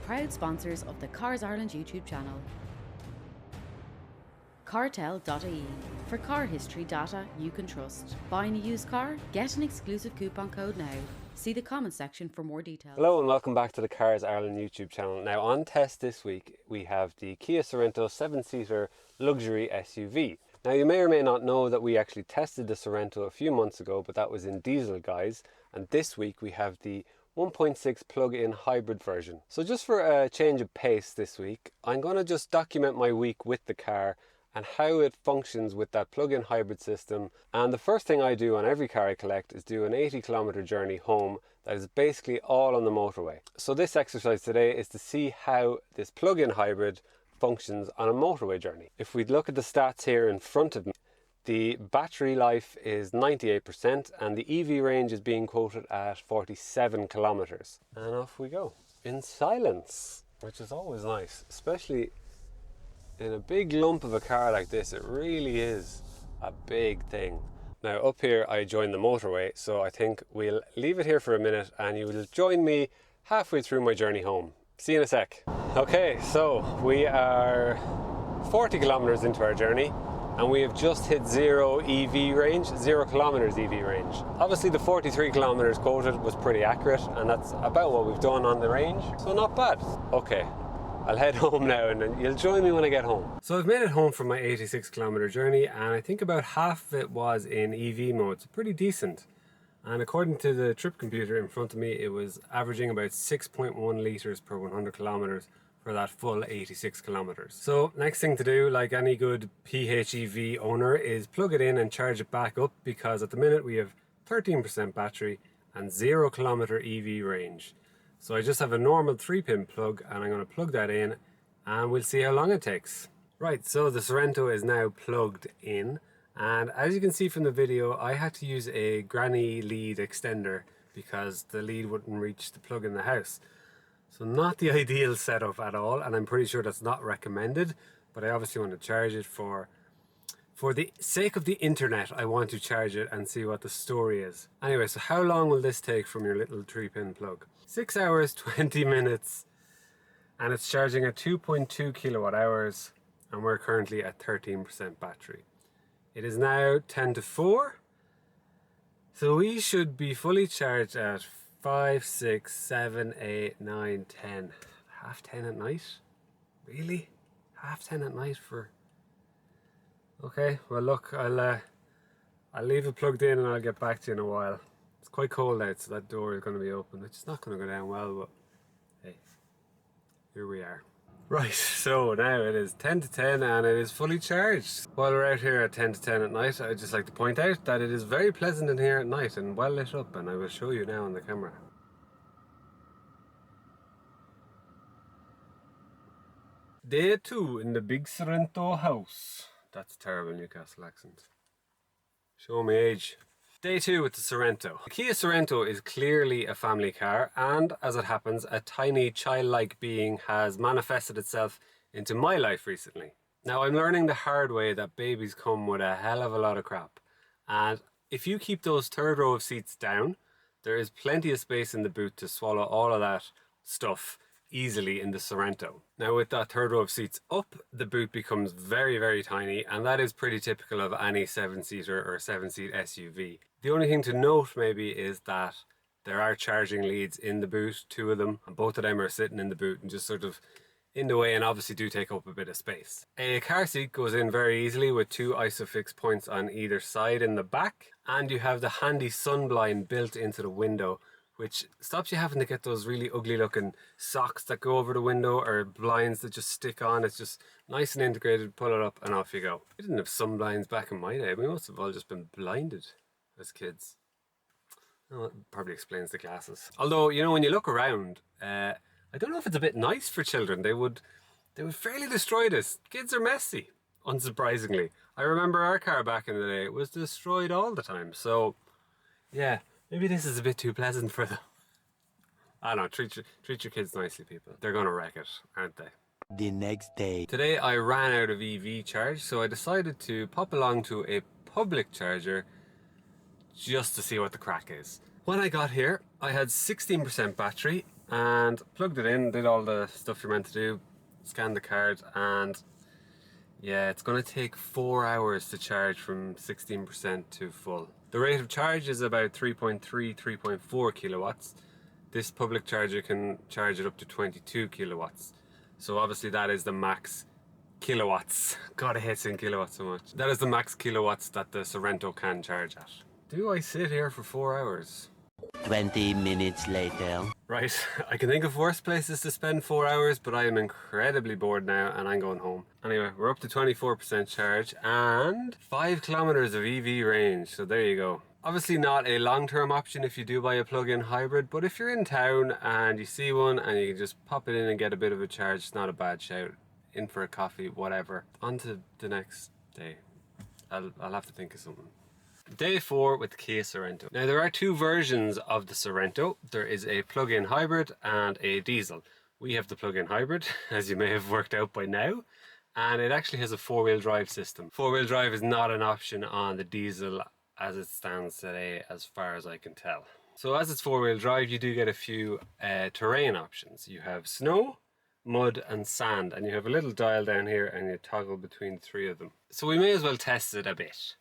proud sponsors of the Cars Ireland YouTube channel. Cartel.ie, for car history data you can trust. Buying a used car? Get an exclusive coupon code now. See the comment section for more details. Hello and welcome back to the Cars Ireland YouTube channel. Now on test this week we have the Kia Sorento 7-seater luxury SUV. Now you may or may not know that we actually tested the Sorento a few months ago, but that was in diesel guise, and this week we have the 1.6 plug-in hybrid version. So just for a change of pace this week, I'm going to just document my week with the car and how it functions with that plug-in hybrid system. And the first thing I do on every car I collect is do an 80-kilometer journey home that is basically all on the motorway. So this exercise today is to see how this plug-in hybrid functions on a motorway journey. If we look at the stats here in front of me, the battery life is 98% and the EV range is being quoted at 47 kilometers. And off we go in silence, which is always nice, especially in a big lump of a car like this. It really is a big thing. Now up here I joined the motorway, so I think we'll leave it here for a minute and you will join me halfway through my journey home. See you in a sec. Okay, so we are 40 kilometers into our journey and we have just hit 0 EV range, 0 kilometers EV range. Obviously the 43 kilometers quoted was pretty accurate, and that's about what we've done on the range, so not bad. Okay, I'll head home now and then you'll join me when I get home. So I've made it home from my 86 kilometer journey, and I think about half of it was in EV mode, so pretty decent. And according to the trip computer in front of me, it was averaging about 6.1 litres per 100 kilometers for that full 86 kilometers. So next thing to do, like any good PHEV owner, is plug it in and charge it back up, because at the minute we have 13% battery and 0 kilometer EV range. So I just have a normal 3-pin plug and I'm going to plug that in and we'll see how long it takes. Right, so the Sorento is now plugged in, and as you can see from the video, I had to use a granny lead extender because the lead wouldn't reach the plug in the house. So not the ideal setup at all, and I'm pretty sure that's not recommended, but I obviously want to charge it for the sake of the internet. I want to charge it and see what the story is. Anyway, so how long will this take from your little 3-pin plug? 6 hours, 20 minutes, and it's charging at 2.2 kilowatt hours, and we're currently at 13% battery. It is now 10 to 4, so we should be fully charged at 5, 6, 7, 8, 9, 10. Half 10 at night? Really? Half 10 at night for... Okay, well look, I'll leave it plugged in and I'll get back to you in a while. It's quite cold out, so that door is going to be open, which is not going to go down well, but hey, here we are. Right, so now it is 10 to 10 and it is fully charged. While we're out here at 10 to 10 at night, I'd just like to point out that it is very pleasant in here at night and well lit up, and I will show you now on the camera. Day 2 in the big Sorento house. That's a terrible Newcastle accent. Show me age. Day 2 with the Sorento. The Kia Sorento is clearly a family car, and as it happens, a tiny childlike being has manifested itself into my life recently. Now I'm learning the hard way that babies come with a hell of a lot of crap, and if you keep those third row of seats down, there is plenty of space in the boot to swallow all of that stuff easily in the Sorento. Now with that third row of seats up, the boot becomes very, very tiny, and that is pretty typical of any 7-seater or 7-seat SUV. The only thing to note maybe is that there are charging leads in the boot, 2 of them, and both of them are sitting in the boot and just sort of in the way, and obviously do take up a bit of space. A car seat goes in very easily with 2 ISOFIX points on either side in the back, and you have the handy sun blind built into the window, which stops you having to get those really ugly looking socks that go over the window or blinds that just stick on. It's just nice and integrated, pull it up and off you go. We didn't have sun blinds back in my day. We must have all just been blinded as kids. Well, that probably explains the glasses. Although, you know, when you look around, I don't know if it's a bit nice for children. They would fairly destroy this. Kids are messy, unsurprisingly. I remember our car back in the day, it was destroyed all the time. So, yeah. Maybe this is a bit too pleasant for them. I don't know, treat your kids nicely, people. They're gonna wreck it, aren't they? The next day. Today I ran out of EV charge, so I decided to pop along to a public charger just to see what the crack is. When I got here, I had 16% battery and plugged it in, did all the stuff you're meant to do, scanned the card, and yeah, it's going to take 4 hours to charge from 16% to full. The rate of charge is about 3.4 kilowatts. This public charger can charge it up to 22 kilowatts. So obviously that is the max kilowatts. God, I hate saying kilowatts so much. That is the max kilowatts that the Sorento can charge at. Do I sit here for 4 hours? 20 minutes later. Right, I can think of worse places to spend 4 hours, but I am incredibly bored now and I'm going home. Anyway, we're up to 24% charge and 5 kilometers of EV range, so there you go. Obviously not a long-term option if you do buy a plug-in hybrid, but if you're in town and you see one and you can just pop it in and get a bit of a charge, it's not a bad shout. In for a coffee, whatever. On to the next day. I'll have to think of something. Day 4 with the Kia Sorento. Now there are two versions of the Sorento. There is a plug-in hybrid and a diesel. We have the plug-in hybrid, as you may have worked out by now, and it actually has a 4-wheel drive system. 4-wheel drive is not an option on the diesel as it stands today, as far as I can tell. So as it's 4-wheel drive, you do get a few terrain options. You have snow, mud and sand, and you have a little dial down here and you toggle between 3 of them. So we may as well test it a bit.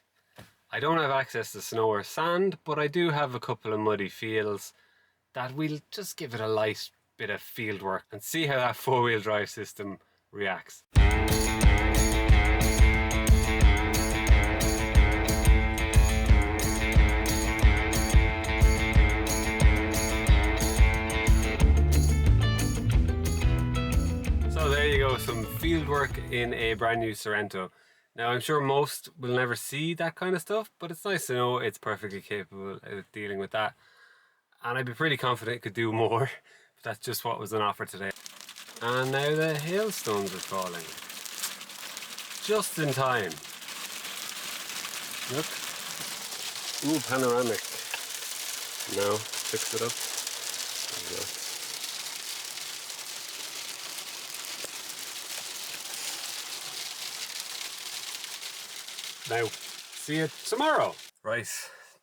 I don't have access to snow or sand, but I do have a couple of muddy fields that we'll just give it a light bit of field work and see how that 4-wheel drive system reacts. So there you go, some field work in a brand new Sorento. Now I'm sure most will never see that kind of stuff, but it's nice to know it's perfectly capable of dealing with that. And I'd be pretty confident it could do more, but that's just what was on offer today. And now the hailstones are falling. Just in time. Look. Ooh, panoramic. Now, fix it up. There you go. Now, see you tomorrow. Right,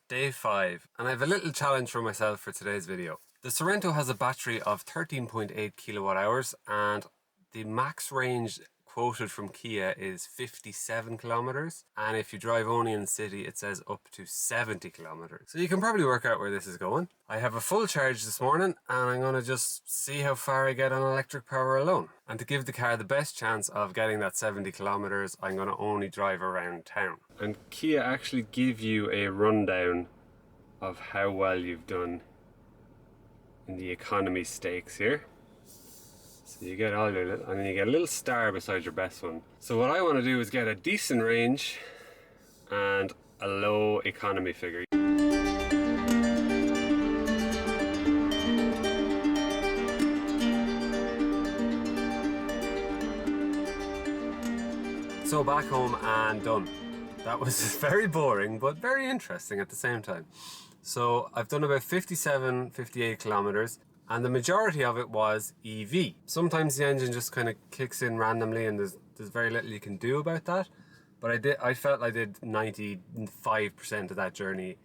day 5, and I have a little challenge for myself for today's video. The Sorento has a battery of 13.8 kilowatt hours, and the max range quoted from Kia is 57 kilometers, and if you drive only in the city it says up to 70 kilometers. So you can probably work out where this is going. I have a full charge this morning and I'm going to just see how far I get on electric power alone. And to give the car the best chance of getting that 70 kilometers, I'm going to only drive around town. And Kia actually give you a rundown of how well you've done in the economy stakes here. So you get all your little, and then you get a little star beside your best one. So what I want to do is get a decent range and a low economy figure. So back home and done. That was very boring, but very interesting at the same time. So I've done about 58 kilometers. And the majority of it was EV. Sometimes the engine just kind of kicks in randomly and there's very little you can do about that. But I felt I did 95% of that journey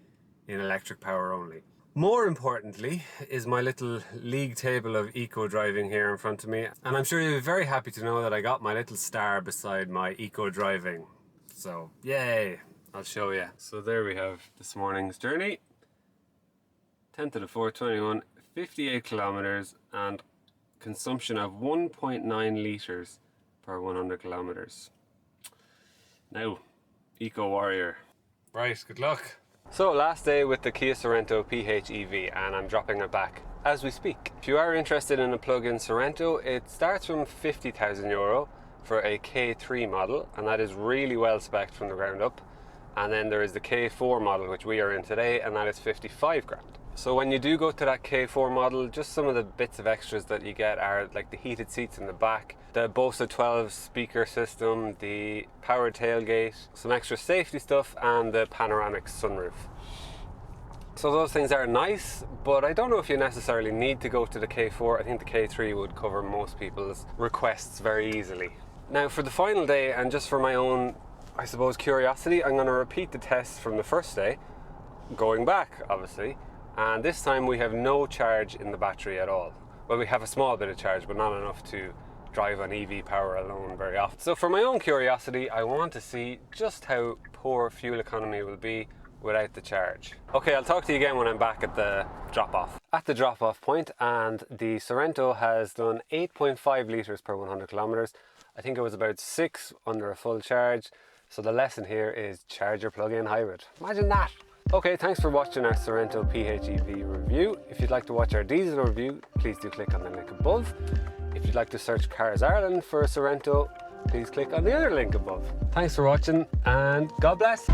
in electric power only. More importantly is my little league table of eco driving here in front of me. And I'm sure you'll be very happy to know that I got my little star beside my eco driving. So yay, I'll show you. So there we have this morning's journey. 10 to the 4th, 21. 58 kilometers and consumption of 1.9 litres per 100 kilometers. Now, Eco Warrior. Right, good luck. So last day with the Kia Sorento PHEV, and I'm dropping it back as we speak. If you are interested in a plug-in Sorento, it starts from €50,000 for a K3 model, and that is really well spec'd from the ground up. And then there is the K4 model, which we are in today, and that is 55 grand. So when you do go to that K4 model, just some of the bits of extras that you get are like the heated seats in the back, the Bose 12 speaker system, the powered tailgate, some extra safety stuff, and the panoramic sunroof. So those things are nice, but I don't know if you necessarily need to go to the K4. I think the K3 would cover most people's requests very easily. Now for the final day, and just for my own, I suppose, curiosity, I'm going to repeat the test from the first day, going back obviously. And this time we have no charge in the battery at all. Well, we have a small bit of charge, but not enough to drive on EV power alone very often. So for my own curiosity, I want to see just how poor fuel economy will be without the charge. Okay, I'll talk to you again when I'm back at the drop-off. At the drop-off point, and the Sorento has done 8.5 litres per 100 kilometres. I think it was about 6 under a full charge. So the lesson here is charge your plug-in hybrid. Imagine that! Okay, thanks for watching our Sorento PHEV review. If you'd like to watch our diesel review, please do click on the link above. If you'd like to search Cars Ireland for a Sorento, please click on the other link above. Thanks for watching, and God bless!